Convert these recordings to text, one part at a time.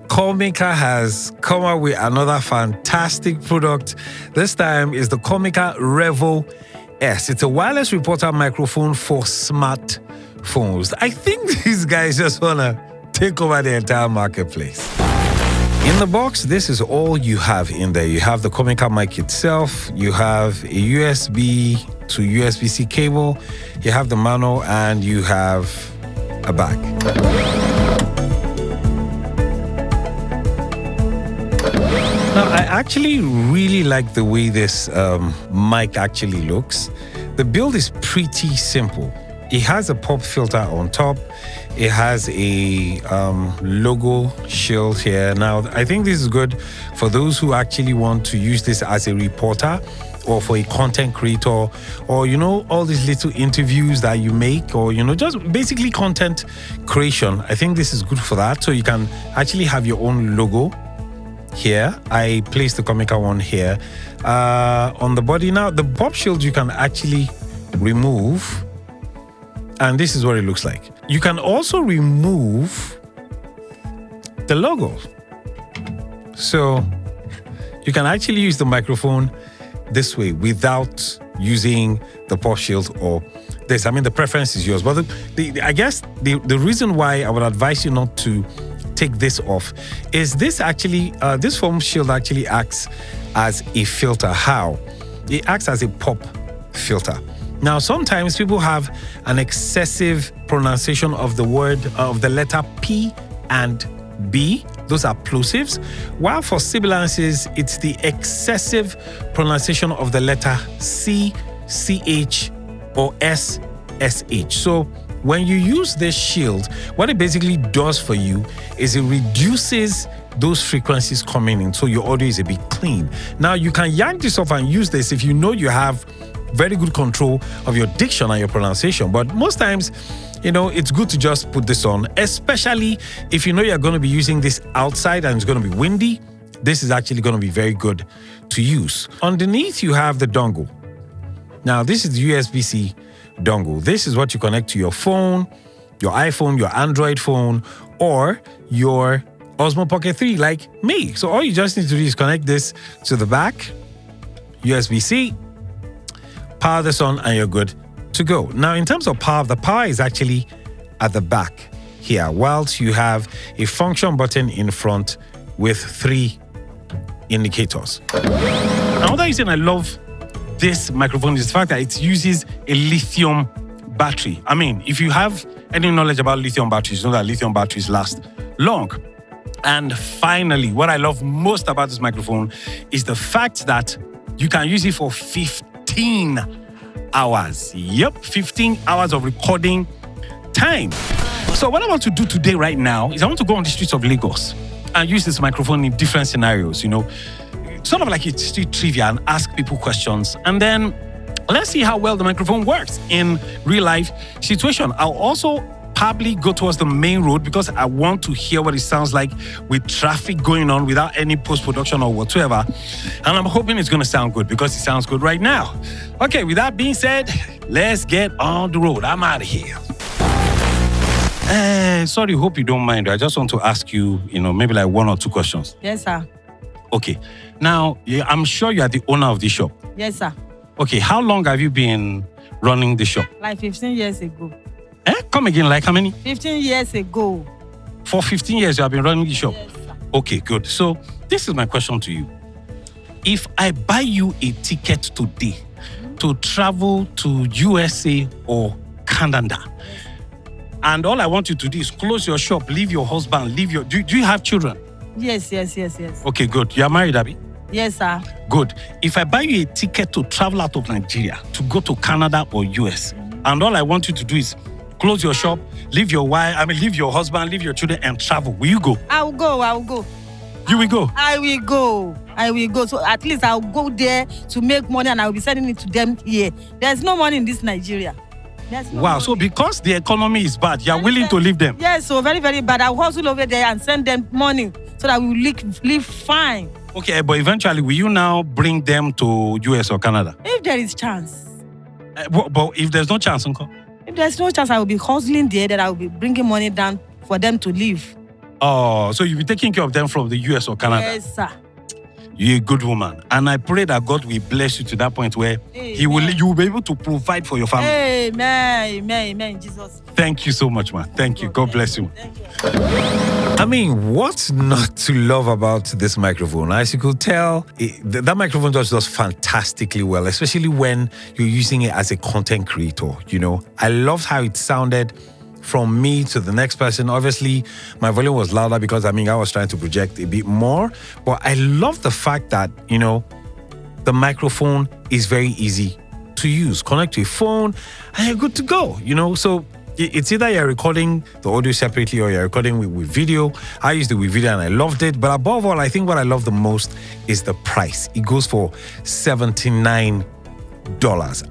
Comica has come out with another fantastic product. This time is the Comica REVO S. It's a wireless reporter microphone for smartphones. I think these guys just want to take over the entire marketplace. In the box, this is all you have in there. You have the Comica mic itself, you have a USB to USB-C cable, you have the manual, and you have a bag. Now, I actually really like the way this mic actually looks. The build is pretty simple. It has a pop filter on top. It has a logo shield here. Now, I think this is good for those who actually want to use this as a reporter or for a content creator, or, all these little interviews that you make, or, just basically content creation. I think this is good for that. So you can actually have your own logo here. I placed the Comica one here on the body. Now, the pop shield you can actually remove, and this is what it looks like. You can also remove the logo. So you can actually use the microphone this way without using the pop shield or this. I mean, the preference is yours. But I guess the reason why I would advise you not to take this off is this actually, this foam shield actually acts as a filter. How? It acts as a pop filter. Now, sometimes people have an excessive pronunciation of the word, of the letter P and B. Those are plosives. While for sibilances, it's the excessive pronunciation of the letter C, CH, or S, SH. So when you use this shield, what it basically does for you is it reduces those frequencies coming in, so your audio is a bit clean. Now, you can yank this off and use this if you know you have very good control of your diction and your pronunciation. But most times, it's good to just put this on, especially if you know you're going to be using this outside and it's going to be windy. This is actually going to be very good to use. Underneath, you have the dongle. Now, this is the USB-C dongle. This is what you connect to your phone, your iPhone, your Android phone, or your Osmo Pocket 3 like me. So all you just need to do is connect this to the back, USB-C, power this on, and you're good to go. Now, in terms of power, the power is actually at the back here, whilst you have a function button in front with 3 indicators. Another reason I love this microphone is the fact that it uses a lithium battery. I mean, if you have any knowledge about lithium batteries, you know that lithium batteries last long. And finally, what I love most about this microphone is the fact that you can use it for 15 hours. Yep, 15 hours of recording time. So what I want to do today right now is I want to go on the streets of Lagos and use this microphone in different scenarios, sort of like a street trivia, and ask people questions. And then let's see how well the microphone works in real life situation. I'll also probably go towards the main road because I want to hear what it sounds like with traffic going on without any post-production or whatsoever. And I'm hoping it's going to sound good because it sounds good right now. Okay, with that being said, let's get on the road. I'm out of here. Sorry, hope you don't mind. I just want to ask you, maybe like 1 or 2 questions. Yes, sir. Okay. Now, I'm sure you are the owner of the shop. Yes, sir. Okay, how long have you been running the shop? Like 15 years ago. Come again, like how many? 15 years ago. For 15 years, you have been running the shop? Yes, sir. Okay, good. So this is my question to you. If I buy you a ticket today to travel to USA or Canada, and all I want you to do is close your shop, leave your husband, leave your... Do you have children? Yes. Okay, good. You are married, Abby? Yes, sir. Good. If I buy you a ticket to travel out of Nigeria to go to Canada or US, and all I want you to do is close your shop, leave your wife, leave your husband, leave your children, and travel, will you go? I will go. You will go? I will go. So at least I'll go there to make money and I'll be sending it to them here. There's no money in this Nigeria. Wow, so because the economy is bad, you're willing to leave them? Yes, so very, very bad. I'll hustle over there and send them money so that we will live fine. Okay, but eventually, will you now bring them to US or Canada? If there is chance. But if there's no chance, Uncle? If there's no chance, I will be hustling there, then I will be bringing money down for them to live. Oh, so you'll be taking care of them from the US or Canada? Yes, sir. You're a good woman. And I pray that God will bless you to that point where you will be able to provide for your family. Amen. Amen. Amen. Jesus. Thank you so much, man. Thank you. God bless you. Thank you. I mean, what's not to love about this microphone? As you could tell, that microphone does fantastically well, especially when you're using it as a content creator. You know, I loved how it sounded from me to the next person. Obviously, my volume was louder because I was trying to project a bit more. But I love the fact that, you know, the microphone is very easy to use. Connect to your phone and you're good to go, you know. So it's either you're recording the audio separately or you're recording with video. I used it with video and I loved it. But above all, I think what I love the most is the price. It goes for $79.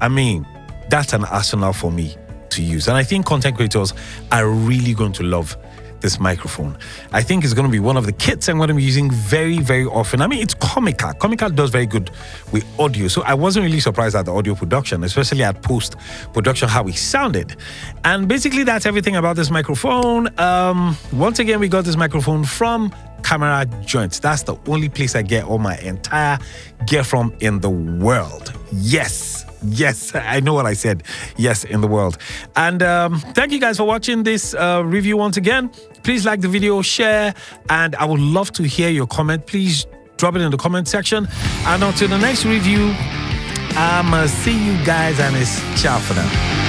I mean, that's an arsenal for me to use. And I think content creators are really going to love this microphone. I think it's going to be one of the kits I'm going to be using very, very often. I mean, it's Comica. Comica does very good with audio. So I wasn't really surprised at the audio production, especially at post-production, how it sounded. And basically, that's everything about this microphone. Once again, we got this microphone from Camera Joints. That's the only place I get all my entire gear from in the world. Yes, I know what I said. Yes, in the world. And thank you guys for watching this review once again. Please like the video, share, and I would love to hear your comment. Please drop it in the comment section. And until the next review, I'ma see you guys, and it's ciao for now.